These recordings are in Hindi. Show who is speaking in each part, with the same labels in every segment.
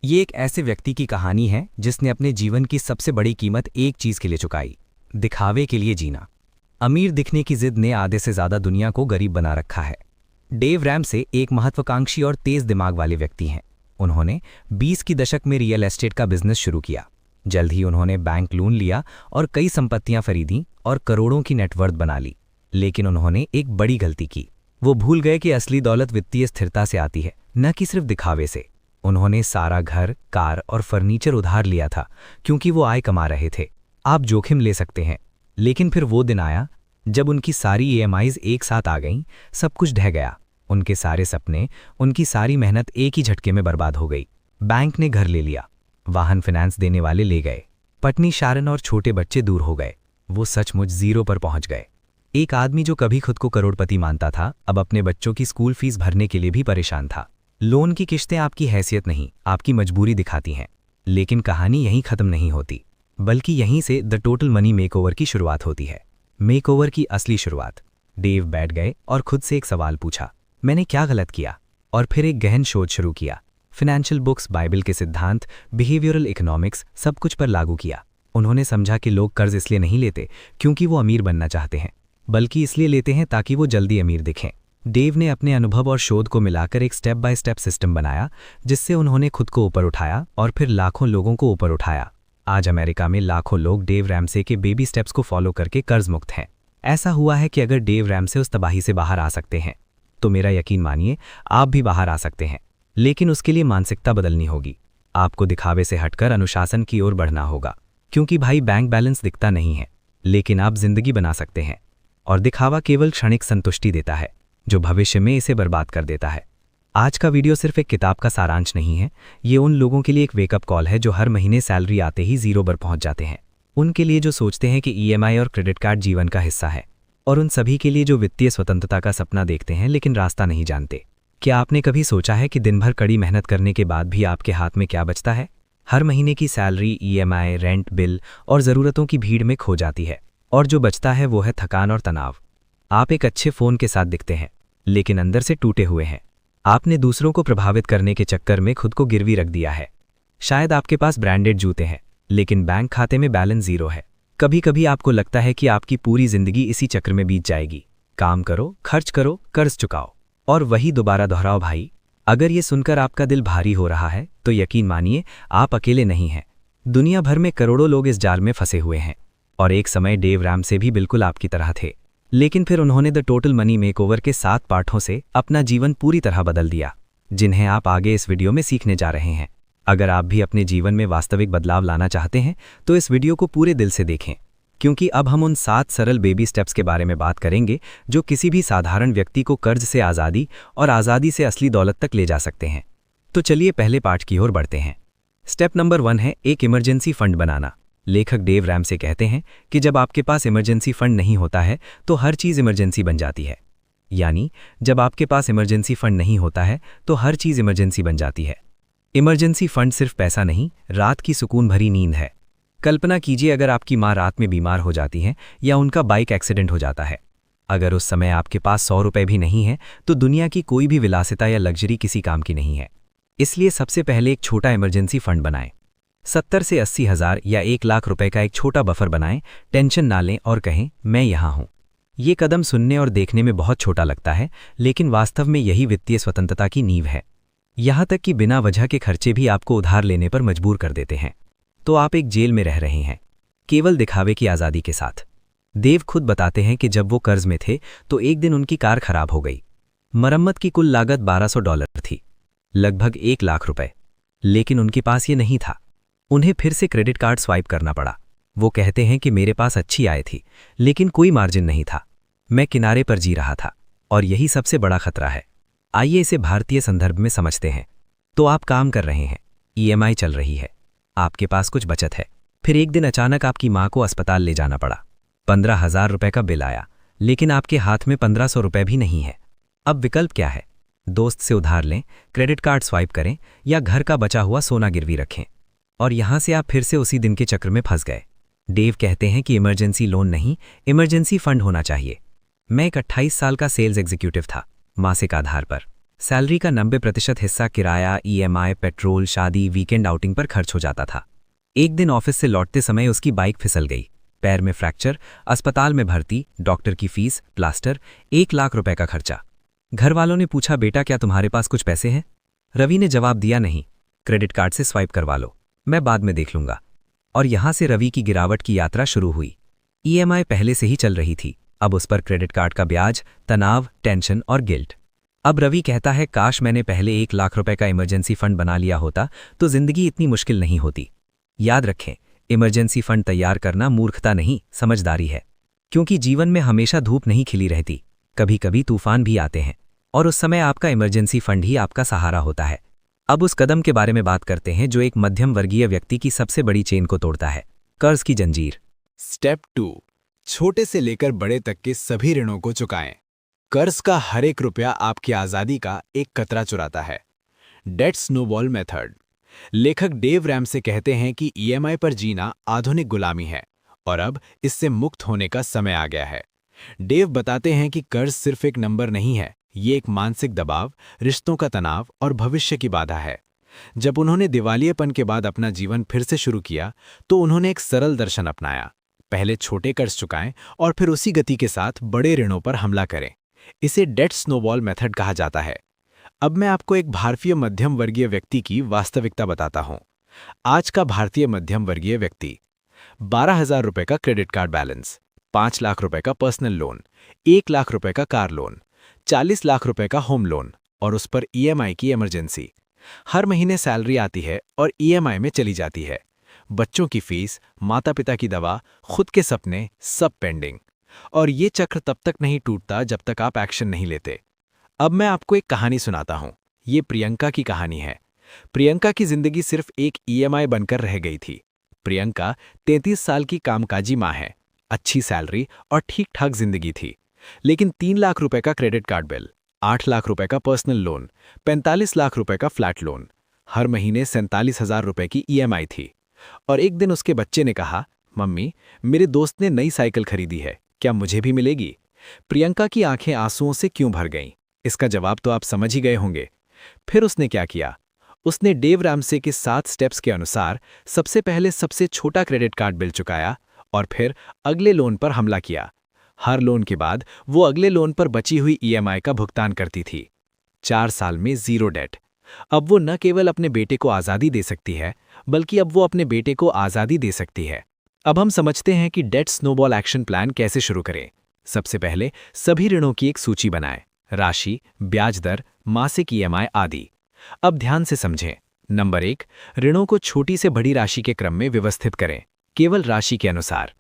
Speaker 1: ये एक ऐसे व्यक्ति की कहानी है जिसने अपने जीवन की सबसे बड़ी कीमत एक चीज के लिए चुकाई, दिखावे के लिए जीना। अमीर दिखने की जिद ने आधे से ज्यादा दुनिया को गरीब बना रखा है। डेव रैमसे एक महत्वाकांक्षी और तेज दिमाग वाले व्यक्ति हैं। उन्होंने 20 की दशक में रियल एस्टेट का बिजनेस शुरू किया। जल्द ही उन्होंने बैंक लोन लिया और कई संपत्तियां खरीदी और करोड़ों की नेटवर्थ बना ली। लेकिन उन्होंने एक बड़ी गलती की। वो भूल गए कि असली दौलत वित्तीय स्थिरता से आती है, न कि सिर्फ दिखावे से। उन्होंने सारा घर, कार और फर्नीचर उधार लिया था क्योंकि वो आय कमा रहे थे। आप जोखिम ले सकते हैं, लेकिन फिर वो दिन आया जब उनकी सारी ईएमआईज एक साथ आ गईं, सब कुछ ढह गया। उनके सारे सपने, उनकी सारी मेहनत एक ही झटके में बर्बाद हो गई। बैंक ने घर ले लिया, वाहन फाइनेंस देने वाले ले गए, पत्नी शारन और छोटे बच्चे दूर हो गए। वो सचमुच जीरो पर पहुंच गए। एक आदमी जो कभी खुद को करोड़पति मानता था, अब अपने बच्चों की स्कूल फीस भरने के लिए भी परेशान था। लोन की किश्तें आपकी हैसियत नहीं, आपकी मजबूरी दिखाती हैं। लेकिन कहानी यहीं खत्म नहीं होती, बल्कि यहीं से द टोटल मनी मेकओवर की शुरुआत होती है। मेकओवर की असली शुरुआत। डेव बैठ गए और खुद से एक सवाल पूछा, मैंने क्या गलत किया? और फिर एक गहन शोध शुरू किया। फाइनेंशियल बुक्स, बाइबल के सिद्धांत, बिहेवियरल इकोनॉमिक्स, सब कुछ पर लागू किया। उन्होंने समझा कि लोग कर्ज इसलिए नहीं लेते क्योंकि वो अमीर बनना चाहते हैं, बल्कि इसलिए लेते हैं ताकि वो जल्दी अमीर दिखें। डेव ने अपने अनुभव और शोध को मिलाकर एक स्टेप बाय स्टेप सिस्टम बनाया, जिससे उन्होंने खुद को ऊपर उठाया और फिर लाखों लोगों को ऊपर उठाया। आज अमेरिका में लाखों लोग डेव रैमसे के बेबी स्टेप्स को फॉलो करके कर्ज मुक्त हैं। ऐसा हुआ है कि अगर डेव रैमसे उस तबाही से बाहर आ सकते हैं, तो मेरा यकीन मानिए आप भी बाहर आ सकते हैं। लेकिन उसके लिए मानसिकता बदलनी होगी। आपको दिखावे से हटकर अनुशासन की ओर बढ़ना होगा, क्योंकि भाई बैंक बैलेंस दिखता नहीं है, लेकिन आप जिंदगी बना सकते हैं। और दिखावा केवल क्षणिक संतुष्टि देता है, जो भविष्य में इसे बर्बाद कर देता है। आज का वीडियो सिर्फ एक किताब का सारांश नहीं है, ये उन लोगों के लिए एक वेकअप कॉल है जो हर महीने सैलरी आते ही जीरो पर पहुंच जाते हैं। उनके लिए जो सोचते हैं कि ईएमआई और क्रेडिट कार्ड जीवन का हिस्सा है, और उन सभी के लिए जो वित्तीय स्वतंत्रता का सपना देखते हैं लेकिन रास्ता नहीं जानते। क्या आपने कभी सोचा है कि दिन भर कड़ी मेहनत करने के बाद भी आपके हाथ में क्या बचता है? हर महीने की सैलरी ईएमआई, रेंट, बिल और ज़रूरतों की भीड़ में खो जाती है, और जो बचता है वो है थकान और तनाव। आप एक अच्छे फ़ोन के साथ दिखते हैं, लेकिन अंदर से टूटे हुए हैं। आपने दूसरों को प्रभावित करने के चक्कर में खुद को गिरवी रख दिया है। शायद आपके पास ब्रांडेड जूते हैं, लेकिन बैंक खाते में बैलेंस जीरो है। कभी कभी आपको लगता है कि आपकी पूरी जिंदगी इसी चक्र में बीत जाएगी। काम करो, खर्च करो, कर्ज चुकाओ, और वही दोबारा दोहराओ। भाई, अगर ये सुनकर आपका दिल भारी हो रहा है, तो यकीन मानिए आप अकेले नहीं हैं। दुनिया भर में करोड़ों लोग इस जाल में फंसे हुए हैं, और एक समय डेव रैमसे भी बिल्कुल आपकी तरह थे। लेकिन फिर उन्होंने द टोटल मनी मेकओवर के 7 पाठों से अपना जीवन पूरी तरह बदल दिया, जिन्हें आप आगे इस वीडियो में सीखने जा रहे हैं। अगर आप भी अपने जीवन में वास्तविक बदलाव लाना चाहते हैं, तो इस वीडियो को पूरे दिल से देखें, क्योंकि अब हम उन 7 सरल बेबी स्टेप्स के बारे में बात करेंगे जो किसी भी साधारण व्यक्ति को कर्ज से आज़ादी और आज़ादी से असली दौलत तक ले जा सकते हैं। तो चलिए पहले पाठ की ओर बढ़ते हैं। स्टेप नंबर 1 है एक इमरजेंसी फंड बनाना। लेखक डेव रैमसे कहते हैं कि जब आपके पास इमरजेंसी फंड नहीं होता है, तो हर चीज़ इमरजेंसी बन जाती है। यानी जब आपके पास इमरजेंसी फंड नहीं होता है, तो हर चीज़ इमरजेंसी बन जाती है। इमरजेंसी फंड सिर्फ पैसा नहीं, रात की सुकून भरी नींद है। कल्पना कीजिए अगर आपकी माँ रात में बीमार हो जाती है या उनका बाइक एक्सीडेंट हो जाता है। अगर उस समय आपके पास 100 रुपये भी नहीं है, तो दुनिया की कोई भी विलासिता या लग्जरी किसी काम की नहीं है। इसलिए सबसे पहले एक छोटा इमरजेंसी फंड बनाएं। 70 से 80 हज़ार या 1 लाख रुपए का एक छोटा बफर बनाएं। टेंशन ना लें और कहें, मैं यहाँ हूँ। ये कदम सुनने और देखने में बहुत छोटा लगता है, लेकिन वास्तव में यही वित्तीय स्वतंत्रता की नींव है। यहाँ तक कि बिना वजह के खर्चे भी आपको उधार लेने पर मजबूर कर देते हैं। तो आप एक जेल में रह रहे हैं, केवल दिखावे की आज़ादी के साथ। देव खुद बताते हैं कि जब वो कर्ज में थे, तो एक दिन उनकी कार खराब हो गई। मरम्मत की कुल लागत $1200 थी, लगभग 1 लाख रुपए। लेकिन उनके पास ये नहीं था। उन्हें फिर से क्रेडिट कार्ड स्वाइप करना पड़ा। वो कहते हैं कि मेरे पास अच्छी आय थी, लेकिन कोई मार्जिन नहीं था। मैं किनारे पर जी रहा था, और यही सबसे बड़ा खतरा है। आइए इसे भारतीय संदर्भ में समझते हैं। तो आप काम कर रहे हैं, ईएमआई चल रही है, आपके पास कुछ बचत है। फिर एक दिन अचानक आपकी माँ को अस्पताल ले जाना पड़ा। 15,000 रुपए का बिल आया, लेकिन आपके हाथ में 1500 रुपए भी नहीं है। अब विकल्प क्या है? दोस्त से उधार लें, क्रेडिट कार्ड स्वाइप करें, या घर का बचा हुआ सोना गिरवी रखें। और यहां से आप फिर से उसी दिन के चक्र में फंस गए। डेव कहते हैं कि इमरजेंसी लोन नहीं, इमरजेंसी फंड होना चाहिए। मैं एक 28 साल का सेल्स एग्जीक्यूटिव था, मासिक आधार पर। सैलरी का 90% हिस्सा किराया, ईएमआई, पेट्रोल, शादी, वीकेंड आउटिंग पर खर्च हो जाता था। एक दिन ऑफिस से लौटते समय उसकी बाइक फिसल गई, पैर में फ्रैक्चर, अस्पताल में भर्ती, डॉक्टर की फीस, प्लास्टर, 1 लाख रुपए का खर्चा। घर वालों ने पूछा, बेटा क्या तुम्हारे पास कुछ पैसे हैं? रवि ने जवाब दिया, नहीं, क्रेडिट कार्ड से स्वाइप करवा लो, मैं बाद में देख लूंगा। और यहां से रवि की गिरावट की यात्रा शुरू हुई। ईएमआई पहले से ही चल रही थी, अब उस पर क्रेडिट कार्ड का ब्याज, तनाव, टेंशन और गिल्ट। अब रवि कहता है, काश मैंने पहले 1 लाख रुपए का इमरजेंसी फंड बना लिया होता तो जिंदगी इतनी मुश्किल नहीं होती। याद रखें, इमरजेंसी फंड तैयार करना मूर्खता नहीं, समझदारी है। क्योंकि जीवन में हमेशा धूप नहीं खिली रहती, कभी कभी तूफान भी आते हैं, और उस समय आपका इमरजेंसी फंड ही आपका सहारा होता है। अब उस कदम के बारे में बात करते हैं जो एक मध्यम वर्गीय व्यक्ति की सबसे बड़ी चेन को तोड़ता है, कर्ज की जंजीर।
Speaker 2: स्टेप 2, छोटे से लेकर बड़े तक के सभी ऋणों को चुकाएं। कर्ज का हर एक रुपया आपकी आजादी का एक कतरा चुराता है। Debt snowball method. लेखक डेव रैमसे कहते हैं कि ईएमआई पर जीना आधुनिक गुलामी है और अब इससे मुक्त होने का समय आ गया है। डेव बताते हैं कि कर्ज सिर्फ एक नंबर नहीं है, ये एक मानसिक दबाव, रिश्तों का तनाव और भविष्य की बाधा है। जब उन्होंने दिवालियेपन के बाद अपना जीवन फिर से शुरू किया तो उन्होंने एक सरल दर्शन अपनाया। पहले छोटे कर्ज चुकाएं और फिर उसी गति के साथ बड़े ऋणों पर हमला करें। इसे डेट स्नोबॉल मेथड कहा जाता है। अब मैं आपको एक भारतीय मध्यम वर्गीय व्यक्ति की वास्तविकता बताता हूं। आज का भारतीय मध्यम वर्गीय व्यक्ति, 12,000 रुपए का क्रेडिट कार्ड बैलेंस, 5 लाख रुपए का पर्सनल लोन, 1 लाख रुपए का कार लोन, 40 लाख रुपए का होम लोन और उस पर ईएमआई की इमरजेंसी। हर महीने सैलरी आती है और ईएमआई में चली जाती है। बच्चों की फीस, माता पिता की दवा, खुद के सपने, सब पेंडिंग। और ये चक्र तब तक नहीं टूटता जब तक आप एक्शन नहीं लेते। अब मैं आपको एक कहानी सुनाता हूं। ये प्रियंका की कहानी है। प्रियंका की जिंदगी सिर्फ एक ईएमआई बनकर रह गई थी। प्रियंका 33 साल की कामकाजी मां है, अच्छी सैलरी और ठीक ठाक जिंदगी थी। लेकिन 3 लाख रुपए का क्रेडिट कार्ड बिल, 8 लाख रुपए का पर्सनल लोन, 45 लाख रुपए का फ्लैट लोन, हर महीने 47,000 रुपए की ईएमआई थी। और एक दिन उसके बच्चे ने कहा, मम्मी, मेरे दोस्त ने नई साइकिल खरीदी है, क्या मुझे भी मिलेगी? प्रियंका की आंखें आंसुओं से क्यों भर गईं? इसका जवाब तो आप समझ ही गए होंगे। फिर उसने क्या किया? उसने डेव रैमसे के 7 स्टेप्स के अनुसार सबसे पहले सबसे छोटा क्रेडिट कार्ड बिल चुकाया और फिर अगले लोन पर हमला किया। हर लोन के बाद वो अगले लोन पर बची हुई ईएमआई का भुगतान करती थी। 4 साल में जीरो डेट। अब वो न केवल अपने बेटे को आज़ादी दे सकती है, बल्कि अब वो अपने बेटे को आज़ादी दे सकती है। अब हम समझते हैं कि डेट स्नोबॉल एक्शन प्लान कैसे शुरू करें। सबसे पहले सभी ऋणों की एक सूची बनाएं, राशि, ब्याज दर, मासिक ईएमआई आदि। अब ध्यान से समझें। नंबर 1, ऋणों को छोटी से बड़ी राशि के क्रम में व्यवस्थित करें, केवल राशि के अनुसार।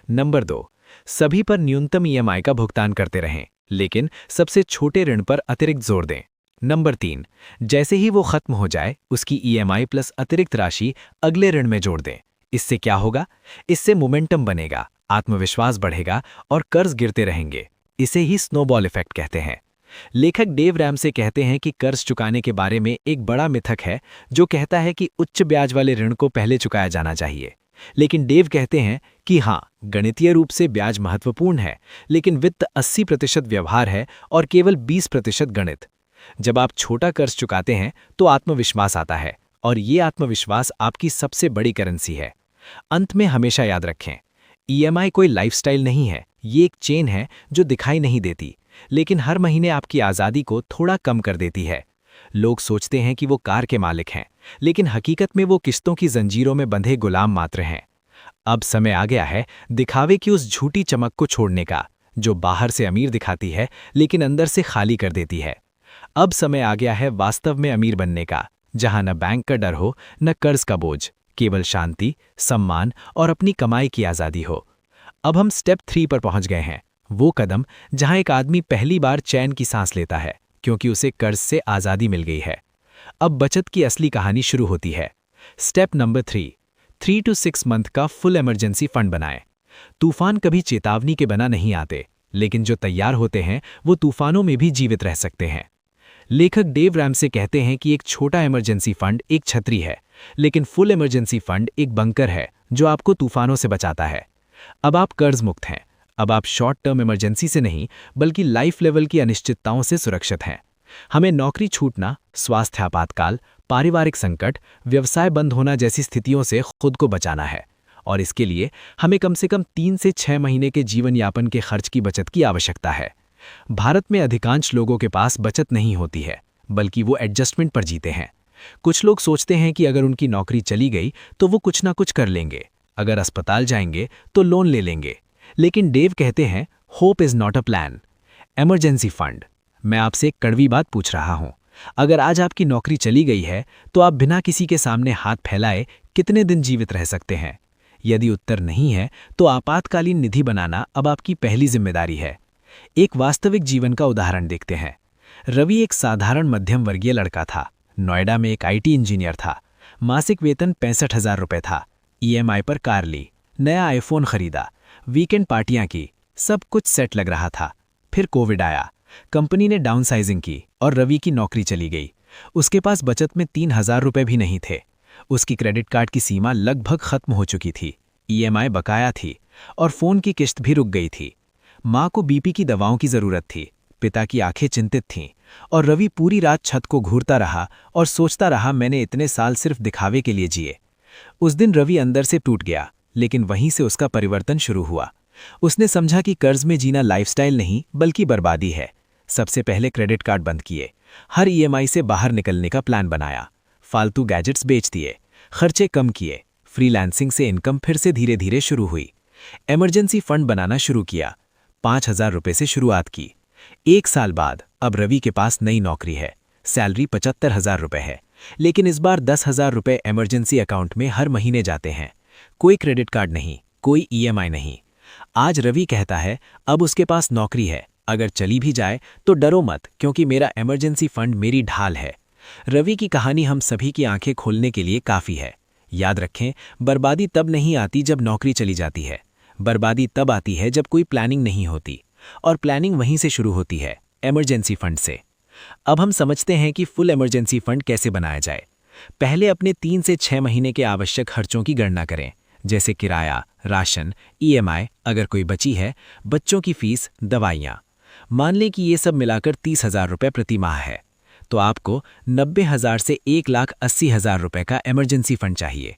Speaker 2: नंबर 2, सभी पर न्यूनतम ईएमआई का भुगतान करते रहें, लेकिन सबसे छोटे ऋण पर अतिरिक्त जोर दें। नंबर 3, जैसे ही वो खत्म हो जाए उसकी ईएमआई प्लस अतिरिक्त राशि अगले ऋण में जोड़ दें। इससे क्या होगा? इससे मोमेंटम बनेगा, आत्मविश्वास बढ़ेगा और कर्ज गिरते रहेंगे। इसे ही स्नोबॉल इफेक्ट कहते हैं। लेखक डेव रैमसे कहते हैं कि कर्ज चुकाने के बारे में एक बड़ा मिथक है जो कहता है कि उच्च ब्याज वाले ऋण को पहले चुकाया जाना चाहिए। लेकिन डेव कहते हैं कि हाँ, गणितीय रूप से ब्याज महत्वपूर्ण है, लेकिन वित्त 80% व्यवहार है और केवल 20% गणित। जब आप छोटा कर्ज चुकाते हैं तो आत्मविश्वास आता है और ये आत्मविश्वास आपकी सबसे बड़ी करेंसी है। अंत में हमेशा याद रखें, ईएमआई कोई लाइफस्टाइल नहीं है, ये एक चेन है जो दिखाई नहीं देती, लेकिन हर महीने आपकी आज़ादी को थोड़ा कम कर देती है। लोग सोचते हैं कि वो कार के मालिक हैं, लेकिन हकीकत में वो किस्तों की जंजीरों में बंधे गुलाम मात्र हैं। अब समय आ गया है दिखावे की उस झूठी चमक को छोड़ने का, जो बाहर से अमीर दिखाती है लेकिन अंदर से खाली कर देती है। अब समय आ गया है वास्तव में अमीर बनने का, जहां न बैंक का डर हो, न कर्ज का बोझ, केवल शांति, सम्मान और अपनी कमाई की आज़ादी हो। अब हम स्टेप 3 पर पहुंच गए हैं, वो कदम जहां एक आदमी पहली बार चैन की सांस लेता है क्योंकि उसे कर्ज से आज़ादी मिल गई है। अब बचत की असली कहानी शुरू होती है। स्टेप नंबर 3, 3 to 6 मंथ का फुल इमरजेंसी फंड बनाएं। तूफान कभी चेतावनी के बिना नहीं आते, लेकिन जो तैयार होते हैं वो तूफानों में भी जीवित रह सकते हैं। लेखक डेव रैमसे कहते हैं कि एक छोटा इमरजेंसी फंड एक छतरी है, लेकिन फुल इमरजेंसी फंड एक बंकर है जो आपको तूफानों से बचाता है। अब आप कर्ज मुक्त हैं। अब आप शॉर्ट टर्म इमरजेंसी से नहीं, बल्कि लाइफ लेवल की अनिश्चितताओं से सुरक्षित हैं। हमें नौकरी छूटना, स्वास्थ्य आपातकाल, पारिवारिक संकट, व्यवसाय बंद होना जैसी स्थितियों से खुद को बचाना है और इसके लिए हमें कम से कम 3 से 6 महीने के जीवन यापन के खर्च की बचत की आवश्यकता है। भारत में अधिकांश लोगों के पास बचत नहीं होती है, बल्कि वो एडजस्टमेंट पर जीते हैं। कुछ लोग सोचते हैं कि अगर उनकी नौकरी चली गई तो वो कुछ ना कुछ कर लेंगे, अगर अस्पताल जाएंगे तो लोन ले लेंगे। लेकिन डेव कहते हैं, hope is not a plan. Emergency fund. मैं आपसे एक कड़वी बात पूछ रहा हूं, अगर आज आपकी नौकरी चली गई है तो आप बिना किसी के सामने हाथ फैलाए कितने दिन जीवित रह सकते हैं? यदि उत्तर नहीं है तो आपातकालीन निधि बनाना अब आपकी पहली जिम्मेदारी है। एक वास्तविक जीवन का उदाहरण देखते हैं। रवि एक साधारण मध्यम वर्गीय लड़का था। नोएडा में एक आईटी इंजीनियर था। मासिक वेतन 65,000 रुपये था। ईएमआई पर कार ली, नया आईफोन खरीदा, वीकेंड पार्टियां की, सब कुछ सेट लग रहा था। फिर कोविड आया, कंपनी ने डाउनसाइजिंग की और रवि की नौकरी चली गई। उसके पास बचत में 3,000 रुपये भी नहीं थे। उसकी क्रेडिट कार्ड की सीमा लगभग खत्म हो चुकी थी, ईएमआई बकाया थी और फोन की किश्त भी रुक गई थी। माँ को बीपी की दवाओं की जरूरत थी, पिता की आंखें चिंतित थीं और रवि पूरी रात छत को घूरता रहा और सोचता रहा, मैंने इतने साल सिर्फ दिखावे के लिए जिए। उस दिन रवि अंदर से टूट गया, लेकिन वहीं से उसका परिवर्तन शुरू हुआ। उसने समझा कि कर्ज में जीना लाइफस्टाइल नहीं बल्कि बर्बादी है। सबसे पहले क्रेडिट कार्ड बंद किए, हर ईएमआई से बाहर निकलने का प्लान बनाया, फालतू गैजेट्स बेच दिए, खर्चे कम किए, फ्रीलांसिंग से इनकम फिर से धीरे धीरे शुरू हुई। इमरजेंसी फंड बनाना शुरू किया, 5,000 रुपये से शुरुआत की। 1 साल बाद अब रवि के पास नई नौकरी है, सैलरी 75,000 रुपये है, लेकिन इस बार 10,000 रुपये इमरजेंसी अकाउंट में हर महीने जाते हैं। कोई क्रेडिट कार्ड नहीं, कोई ईएमआई नहीं। आज रवि कहता है, अब उसके पास नौकरी है, अगर चली भी जाए तो डरो मत, क्योंकि मेरा इमरजेंसी फंड मेरी ढाल है। रवि की कहानी हम सभी की आंखें खोलने के लिए काफ़ी है। याद रखें, बर्बादी तब नहीं आती जब नौकरी चली जाती है, बर्बादी तब आती है जब कोई प्लानिंग नहीं होती, और प्लानिंग वहीं से शुरू होती है, इमरजेंसी फंड से। अब हम समझते हैं कि फुल इमरजेंसी फंड कैसे बनाया जाए। पहले अपने 3 से 6 महीने के आवश्यक खर्चों की गणना करें, जैसे किराया, राशन, ईएमआई अगर कोई बची है, बच्चों की फीस, दवाइयाँ। मान लें कि ये सब मिलाकर 30,000 रुपये प्रति माह है, तो आपको 90,000 से 1,80,000 रुपये का इमरजेंसी फंड चाहिए।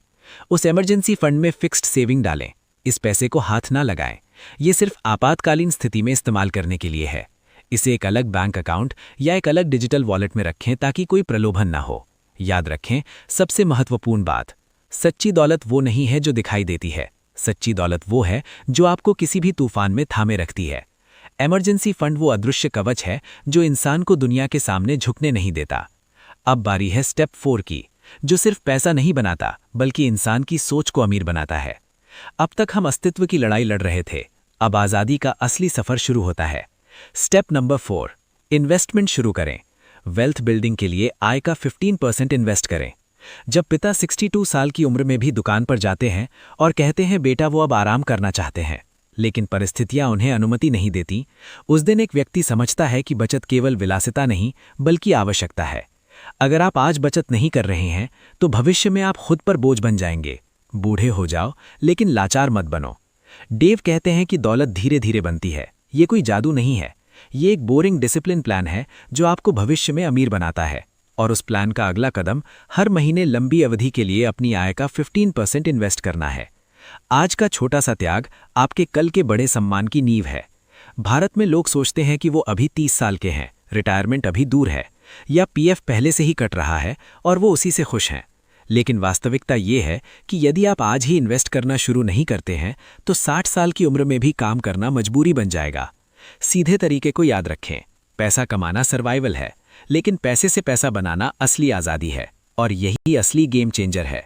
Speaker 2: उस इमरजेंसी फंड में फिक्स्ड सेविंग डालें, इस पैसे को हाथ ना लगाएं। ये सिर्फ आपातकालीन स्थिति में इस्तेमाल करने के लिए है। इसे एक अलग बैंक अकाउंट या एक अलग डिजिटल वॉलेट में रखें ताकि कोई प्रलोभन ना हो। याद रखें, सबसे महत्वपूर्ण बात, सच्ची दौलत वो नहीं है जो दिखाई देती है, सच्ची दौलत वो है जो आपको किसी भी तूफान में थामे रखती है। इमरजेंसी फंड वो अदृश्य कवच है जो इंसान को दुनिया के सामने झुकने नहीं देता। अब बारी है स्टेप 4 की, जो सिर्फ पैसा नहीं बनाता बल्कि इंसान की सोच को अमीर बनाता है। अब तक हम अस्तित्व की लड़ाई लड़ रहे थे, अब आज़ादी का असली सफर शुरू होता है। स्टेप नंबर 4, इन्वेस्टमेंट शुरू करें। वेल्थ बिल्डिंग के लिए आय का 15% इन्वेस्ट करें। जब पिता 62 साल की उम्र में भी दुकान पर जाते हैं और कहते हैं, बेटा वो अब आराम करना चाहते हैं, लेकिन परिस्थितियां उन्हें अनुमति नहीं देती, उस दिन एक व्यक्ति समझता है कि बचत केवल विलासिता नहीं बल्कि आवश्यकता है। अगर आप आज बचत नहीं कर रहे हैं तो भविष्य में आप खुद पर बोझ बन जाएंगे। बूढ़े हो जाओ लेकिन लाचार मत बनो। डेव कहते हैं कि दौलत धीरे धीरे बनती है, ये कोई जादू नहीं है, ये एक बोरिंग डिसिप्लिन प्लान है जो आपको भविष्य में अमीर बनाता है। और उस प्लान का अगला कदम हर महीने लंबी अवधि के लिए अपनी आय का 15% इन्वेस्ट करना है। आज का छोटा सा त्याग आपके कल के बड़े सम्मान की नींव है। भारत में लोग सोचते हैं कि वो अभी 30 साल के हैं, रिटायरमेंट अभी दूर है, या पीएफ पहले से ही कट रहा है और वो उसी से खुश हैं। लेकिन वास्तविकता ये है कि यदि आप आज ही इन्वेस्ट करना शुरू नहीं करते हैं तो 60 साल की उम्र में भी काम करना मजबूरी बन जाएगा। सीधे तरीके को याद रखें, पैसा कमाना सर्वाइवल है, लेकिन पैसे से पैसा बनाना असली आज़ादी है, और यही असली गेम चेंजर है।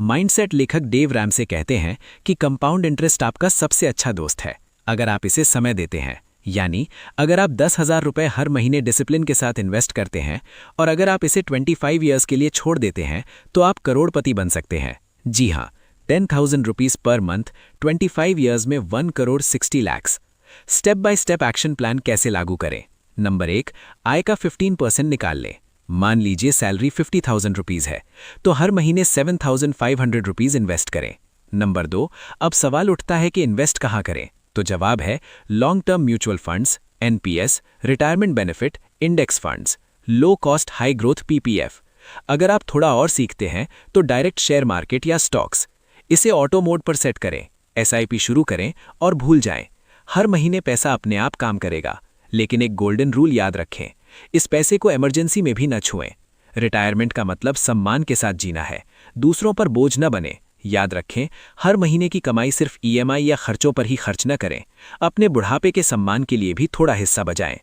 Speaker 2: माइंडसेट लेखक डेव रैमसे कहते हैं कि कंपाउंड इंटरेस्ट आपका सबसे अच्छा दोस्त है अगर आप इसे समय देते हैं। यानी अगर आप 10,000 रुपये हर महीने डिसिप्लिन के साथ इन्वेस्ट करते हैं और अगर आप इसे 25 ईयर्स के लिए छोड़ देते हैं तो आप करोड़पति बन सकते हैं। जी हाँ, 10,000 रुपीज़ पर मंथ, 25 ईयर्स में 1 crore 60 lakh. Step by step action plan कैसे लागू करें। नंबर 1, आय का 15% निकाल लें। मान लीजिए सैलरी 50,000 रुपीज़ है तो हर महीने 7,500 रुपीज़ इन्वेस्ट करें। नंबर 2, अब सवाल उठता है कि इन्वेस्ट कहाँ करें, तो जवाब है long term mutual funds, NPS, retirement benefit, index funds. Low cost high growth PPF. अगर आप थोड़ा और सीखते हैं तो डायरेक्ट शेयर मार्केट या स्टॉक्स। इसे ऑटो मोड पर सेट करें, एसआईपी शुरू करें और भूल जाएं। हर महीने पैसा अपने आप काम करेगा, लेकिन एक गोल्डन रूल याद रखें, इस पैसे को इमरजेंसी में भी न छुएं। रिटायरमेंट का मतलब सम्मान के साथ जीना है, दूसरों पर बोझ न बने। याद रखें, हर महीने की कमाई सिर्फ ईएमआई या खर्चों पर ही खर्च न करें। अपने बुढ़ापे के सम्मान के लिए भी थोड़ा हिस्सा बचाएं।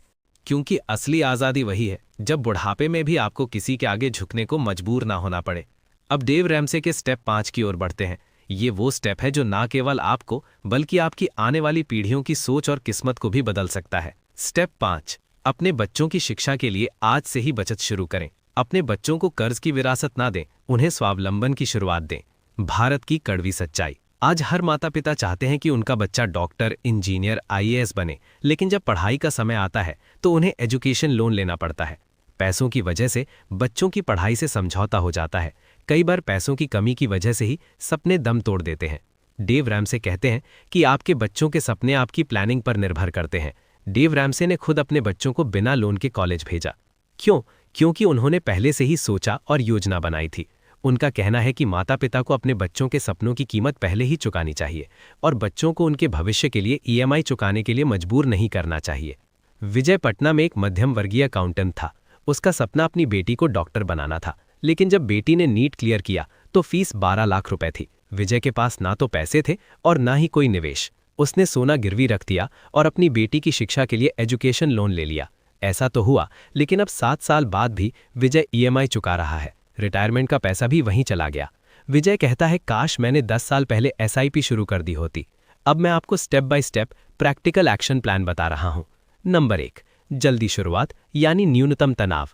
Speaker 1: क्योंकि असली आज़ादी वही है जब बुढ़ापे में भी आपको किसी के आगे झुकने को मजबूर ना होना पड़े। अब डेव रैमसे के स्टेप 5 की ओर बढ़ते हैं। ये वो स्टेप है जो ना केवल आपको बल्कि आपकी आने वाली पीढ़ियों की सोच और किस्मत को भी बदल सकता है। स्टेप 5, अपने बच्चों की शिक्षा के लिए आज से ही बचत शुरू करें। अपने बच्चों को कर्ज की विरासत ना दें, उन्हें स्वावलंबन की शुरुआत दें। भारत की कड़वी सच्चाई, आज हर माता पिता चाहते हैं कि उनका बच्चा डॉक्टर, इंजीनियर, आईएएस बने, लेकिन जब पढ़ाई का समय आता है तो उन्हें एजुकेशन लोन लेना पड़ता है। पैसों की वजह से बच्चों की पढ़ाई से समझौता हो जाता है। कई बार पैसों की कमी की वजह से ही सपने दम तोड़ देते हैं। डेव रैमसे कहते हैं कि आपके बच्चों के सपने आपकी प्लानिंग पर निर्भर करते हैं। डेव रैमसे ने खुद अपने बच्चों को बिना लोन के कॉलेज भेजा। क्यों? क्योंकि उन्होंने पहले से ही सोचा और योजना बनाई थी। उनका कहना है कि माता पिता को अपने बच्चों के सपनों की कीमत पहले ही चुकानी चाहिए और बच्चों को उनके भविष्य के लिए ईएमआई चुकाने के लिए मजबूर नहीं करना चाहिए। विजय पटना में एक मध्यम वर्गीय अकाउंटेंट था। उसका सपना अपनी बेटी को डॉक्टर बनाना था, लेकिन जब बेटी ने नीट क्लियर किया तो फीस 12 लाख रुपए थी। विजय के पास ना तो पैसे थे और ना ही कोई निवेश। उसने सोना गिरवी रख दिया और अपनी बेटी की शिक्षा के लिए एजुकेशन लोन ले लिया। ऐसा तो हुआ, लेकिन अब 7 साल बाद भी विजय ईएमआई चुका रहा है। रिटायरमेंट का पैसा भी वहीं चला गया। विजय कहता है, काश मैंने 10 साल पहले एसआईपी शुरू कर दी होती। अब मैं आपको step by step practical action plan बता रहा हूं। नंबर 1, जल्दी शुरुआत यानी न्यूनतम तनाव।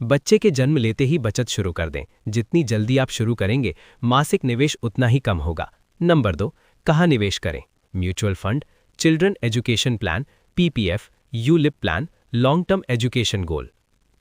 Speaker 1: बच्चे के जन्म लेते ही बचत शुरू कर दें। जितनी जल्दी आप शुरू करेंगे, मासिक निवेश उतना ही कम होगा। नंबर 2, कहाँ निवेश करें? Mutual fund, children education plan, PPF, ULIP plan, long term education goal.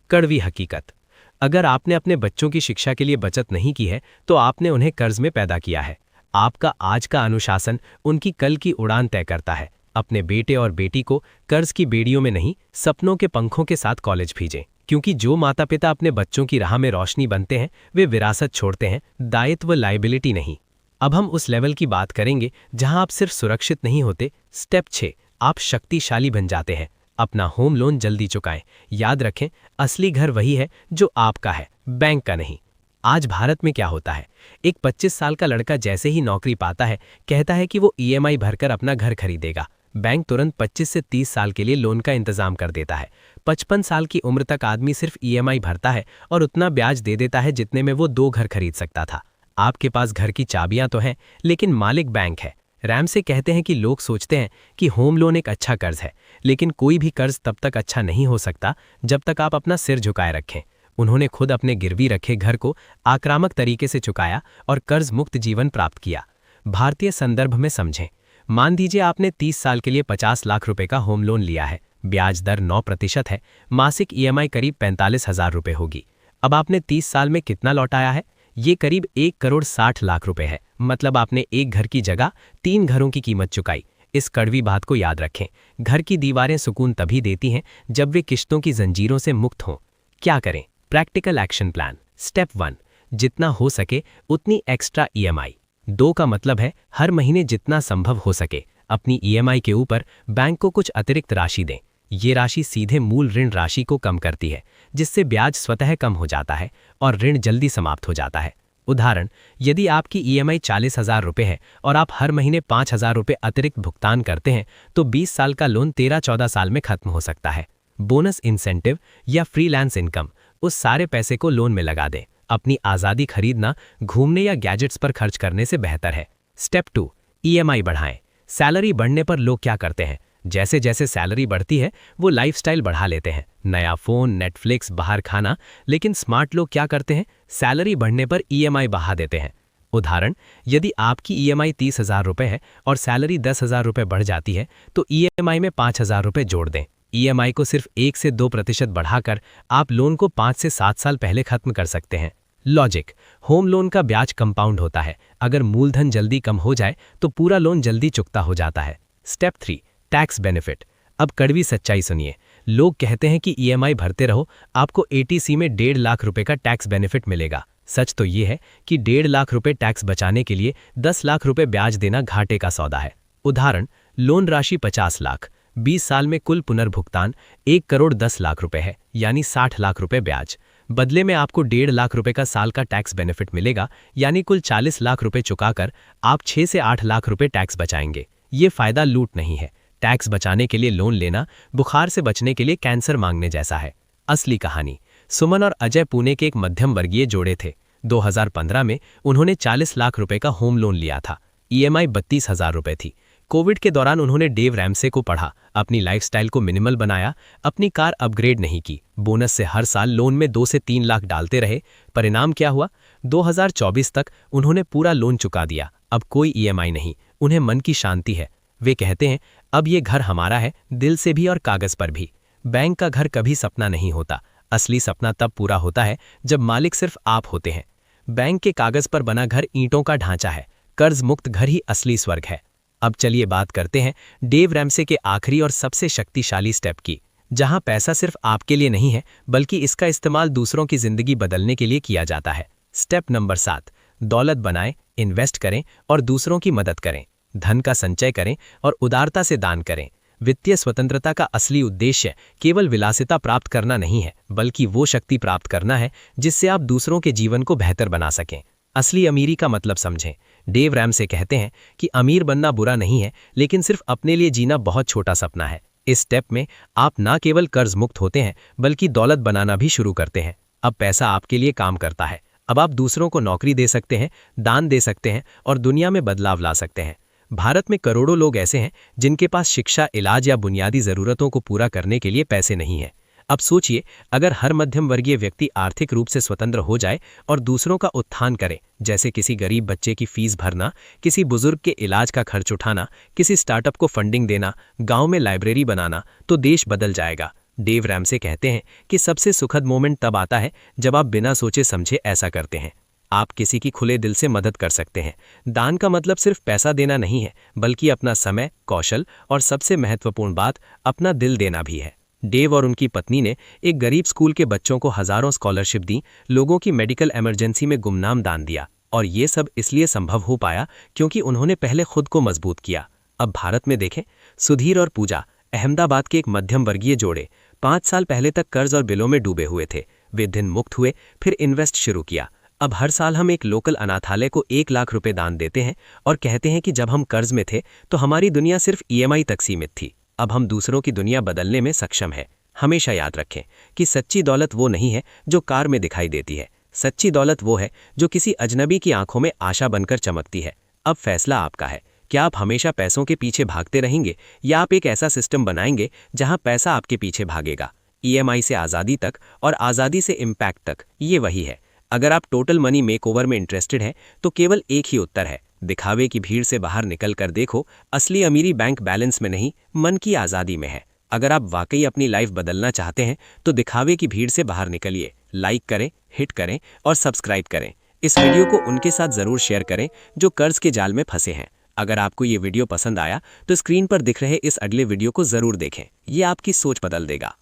Speaker 1: कड़वी हकीकत, अगर आपने अपने बच्चों की शिक्षा के लिए बचत नहीं की है तो आपने उन्हें कर्ज में पैदा किया है। आपका आज का अनुशासन उनकी कल की उड़ान तय करता है। अपने बेटे और बेटी को कर्ज की बेड़ियों में नहीं, सपनों के पंखों के साथ कॉलेज भेजें, क्योंकि जो माता पिता अपने बच्चों की राह में रोशनी बनते हैं वे विरासत छोड़ते हैं, दायित्व लायबिलिटी नहीं। अब हम उस लेवल की बात करेंगे जहां आप सिर्फ सुरक्षित नहीं होते। स्टेप 6, आप शक्तिशाली बन जाते हैं। अपना होम लोन जल्दी चुकाएं। याद रखें, असली घर वही है जो आपका है, बैंक का नहीं। आज भारत में क्या होता है, एक 25 साल का लड़का जैसे ही नौकरी पाता है कहता है कि वो ईएमआई भरकर अपना घर खरीदेगा। बैंक तुरंत 25 से 30 साल के लिए लोन का इंतजाम कर देता है। 55 साल की उम्र तक आदमी सिर्फ ईएमआई भरता है और उतना ब्याज दे देता है जितने में वो 2 घर खरीद सकता था। आपके पास घर की चाबियां तो हैं, लेकिन मालिक बैंक है। रैमसे कहते हैं कि लोग सोचते हैं कि होम लोन एक अच्छा कर्ज है, लेकिन कोई भी कर्ज तब तक अच्छा नहीं हो सकता जब तक आप अपना सिर झुकाए रखें। उन्होंने खुद अपने गिरवी रखे घर को आक्रामक तरीके से चुकाया और कर्ज मुक्त जीवन प्राप्त किया। भारतीय संदर्भ में समझें, मान दीजिए आपने 30 साल के लिए 50 लाख रुपए का होम लोन लिया है। ब्याज दर 9% है। मासिक ईएमआई करीब 45,000 रुपए होगी। अब आपने 30 साल में कितना लौटाया है? ये करीब 1 करोड़ 60 लाख रुपए है। मतलब आपने एक घर की जगह 3 घरों की कीमत चुकाई। इस कड़वी बात को याद रखें, घर की दीवारें सुकून तभी देती हैं जब वे किश्तों की जंजीरों से मुक्त हों। क्या करें? Practical action plan. स्टेप 1, जितना हो सके उतनी एक्स्ट्रा ईएमआई। 2 का मतलब है हर महीने जितना संभव हो सके अपनी ईएमआई के ऊपर बैंक को कुछ अतिरिक्त राशि दें। ये राशि सीधे मूल ऋण राशि को कम करती है, जिससे ब्याज स्वतः कम हो जाता है और ऋण जल्दी समाप्त हो जाता है। उदाहरण, यदि आपकी ईएमआई 40,000 रुपये है और आप हर महीने 5,000 रुपये अतिरिक्त भुगतान करते हैं तो 20 साल का लोन 13-14 साल में खत्म हो सकता है। बोनस इंसेंटिव या फ्रीलांस इनकम, उस सारे पैसे को लोन में लगा दें। अपनी आज़ादी खरीदना घूमने या गैजेट्स पर खर्च करने से बेहतर है। स्टेप 2, ईएमआई बढ़ाएं। सैलरी बढ़ने पर लोग क्या करते हैं? जैसे जैसे सैलरी बढ़ती है वो लाइफस्टाइल बढ़ा लेते हैं, नया फोन, नेटफ्लिक्स, बाहर खाना। लेकिन स्मार्ट लोग क्या करते हैं? सैलरी बढ़ने पर ईएमआई बढ़ा देते हैं। उदाहरण, यदि आपकी ईएमआई 30,000 रुपये है और सैलरी 10,000 रुपये बढ़ जाती है तो ईएमआई में 5,000 रुपये जोड़ दें। ईएमआई को सिर्फ 1 से 2% बढ़ाकर आप लोन को 5 से 7 साल पहले खत्म कर सकते हैं। लॉजिक, होम लोन का ब्याज कंपाउंड होता है। अगर मूलधन जल्दी कम हो जाए तो पूरा लोन जल्दी चुकता हो जाता है। Step 3, tax benefit. अब कड़वी सच्चाई सुनिए,
Speaker 3: लोग कहते हैं कि ईएमआई भरते रहो, आपको एटीसी में 1.5 लाख रुपए का टैक्स बेनिफिट मिलेगा। सच तो ये है कि 1.5 लाख रुपए टैक्स बचाने के लिए 10 लाख रुपए ब्याज देना घाटे का सौदा है। उदाहरण, लोन राशि 50 लाख, 20 साल में कुल पुनर्भुगतान 1 करोड़ 10 लाख रुपए है, यानी 60 लाख रुपए ब्याज। बदले में आपको 1.5 लाख रुपए का साल का टैक्स बेनिफिट मिलेगा, यानी कुल 40 लाख रुपए चुकाकर आप 6 से 8 लाख रुपए टैक्स बचाएंगे। ये फायदा लूट नहीं है। टैक्स बचाने के लिए लोन लेना बुखार से बचने के लिए कैंसर मांगने जैसा है। असली कहानी, सुमन और अजय पुणे के एक मध्यम वर्गीय जोड़े थे। 2015 में उन्होंने 40 लाख रुपए का होम लोन लिया था। ईएमआई 32,000 रुपए थी। कोविड के दौरान उन्होंने डेव रैमसे को पढ़ा, अपनी लाइफस्टाइल को मिनिमल बनाया, अपनी कार अपग्रेड नहीं की, बोनस से हर साल लोन में 2 से 3 लाख डालते रहे। परिणाम क्या हुआ? 2024 तक उन्होंने पूरा लोन चुका दिया। अब कोई ईएमआई नहीं, उन्हें मन की शांति है। वे कहते हैं, अब ये घर हमारा है, दिल से भी और कागज पर भी। बैंक का घर कभी सपना नहीं होता। असली सपना तब पूरा होता है जब मालिक सिर्फ आप होते हैं। बैंक के कागज पर बना घर ईंटों का ढांचा है, कर्ज मुक्त घर ही असली स्वर्ग है। अब चलिए बात करते हैं डेव रैमसे के आखिरी और सबसे शक्तिशाली स्टेप की, जहां पैसा सिर्फ आपके लिए नहीं है, बल्कि इसका इस्तेमाल दूसरों की जिंदगी बदलने के लिए किया जाता है। स्टेप नंबर 7, दौलत बनाएं, इन्वेस्ट करें और दूसरों की मदद करें। धन का संचय करें और उदारता से दान करें। वित्तीय स्वतंत्रता का असली उद्देश्य केवल विलासिता प्राप्त करना नहीं है, बल्कि वो शक्ति प्राप्त करना है जिससे आप दूसरों के जीवन को बेहतर बना सकें। असली अमीरी का मतलब समझें। डेव रैमसे कहते हैं कि अमीर बनना बुरा नहीं है, लेकिन सिर्फ अपने लिए जीना बहुत छोटा सपना है। इस स्टेप में आप ना केवल कर्ज मुक्त होते हैं, बल्कि दौलत बनाना भी शुरू करते हैं। अब पैसा आपके लिए काम करता है। अब आप दूसरों को नौकरी दे सकते हैं, दान दे सकते हैं और दुनिया में बदलाव ला सकते हैं। भारत में करोड़ों लोग ऐसे हैं जिनके पास शिक्षा, इलाज या बुनियादी जरूरतों को पूरा करने के लिए पैसे नहीं है। अब सोचिए, अगर हर मध्यम वर्गीय व्यक्ति आर्थिक रूप से स्वतंत्र हो जाए और दूसरों का उत्थान करे, जैसे किसी गरीब बच्चे की फीस भरना, किसी बुजुर्ग के इलाज का खर्च उठाना, किसी स्टार्टअप को फंडिंग देना, गांव में लाइब्रेरी बनाना, तो देश बदल जाएगा। डेव रैमसे कहते हैं कि सबसे सुखद मोमेंट तब आता है जब आप बिना सोचे समझे ऐसा करते हैं। आप किसी की खुले दिल से मदद कर सकते हैं। दान का मतलब सिर्फ पैसा देना नहीं है, बल्कि अपना समय, कौशल और सबसे महत्वपूर्ण बात, अपना दिल देना भी है। डेव और उनकी पत्नी ने एक गरीब स्कूल के बच्चों को हजारों स्कॉलरशिप दी, लोगों की मेडिकल इमरजेंसी में गुमनाम दान दिया, और ये सब इसलिए संभव हो पाया क्योंकि उन्होंने पहले खुद को मजबूत किया। अब भारत में देखें, सुधीर और पूजा, अहमदाबाद के एक मध्यम वर्गीय जोड़े, 5 साल पहले तक कर्ज और बिलों में डूबे हुए थे। वे दिन मुक्त हुए, फिर इन्वेस्ट शुरू किया। अब हर साल हम एक लोकल अनाथालय को 1 लाख रुपए दान देते हैं और कहते हैं कि जब हम कर्ज में थे तो हमारी दुनिया सिर्फ ईएमआई तक सीमित थी। अब हम दूसरों की दुनिया बदलने में सक्षम है। हमेशा याद रखें कि सच्ची दौलत वो नहीं है जो कार में दिखाई देती है। सच्ची दौलत वो है जो किसी अजनबी की आंखों में आशा बनकर चमकती है। अब फैसला आपका है। क्या आप हमेशा पैसों के पीछे भागते रहेंगे, या आप एक ऐसा सिस्टम बनाएंगे जहां पैसा आपके पीछे भागेगा? ईएमआई से आज़ादी तक और आज़ादी से इम्पैक्ट तक, ये वही है। अगर आप टोटल मनी मेकओवर में इंटरेस्टेड हैं, तो केवल एक ही उत्तर है, दिखावे की भीड़ से बाहर निकल कर देखो। असली अमीरी बैंक बैलेंस में नहीं, मन की आज़ादी में है। अगर आप वाकई अपनी लाइफ बदलना चाहते हैं तो दिखावे की भीड़ से बाहर निकलिए। लाइक करें, हिट करें और सब्सक्राइब करें। इस वीडियो को उनके साथ ज़रूर शेयर करें जो कर्ज के जाल में फंसे हैं। अगर आपको ये वीडियो पसंद आया तो स्क्रीन पर दिख रहे इस अगले वीडियो को ज़रूर देखें। ये आपकी सोच बदल देगा।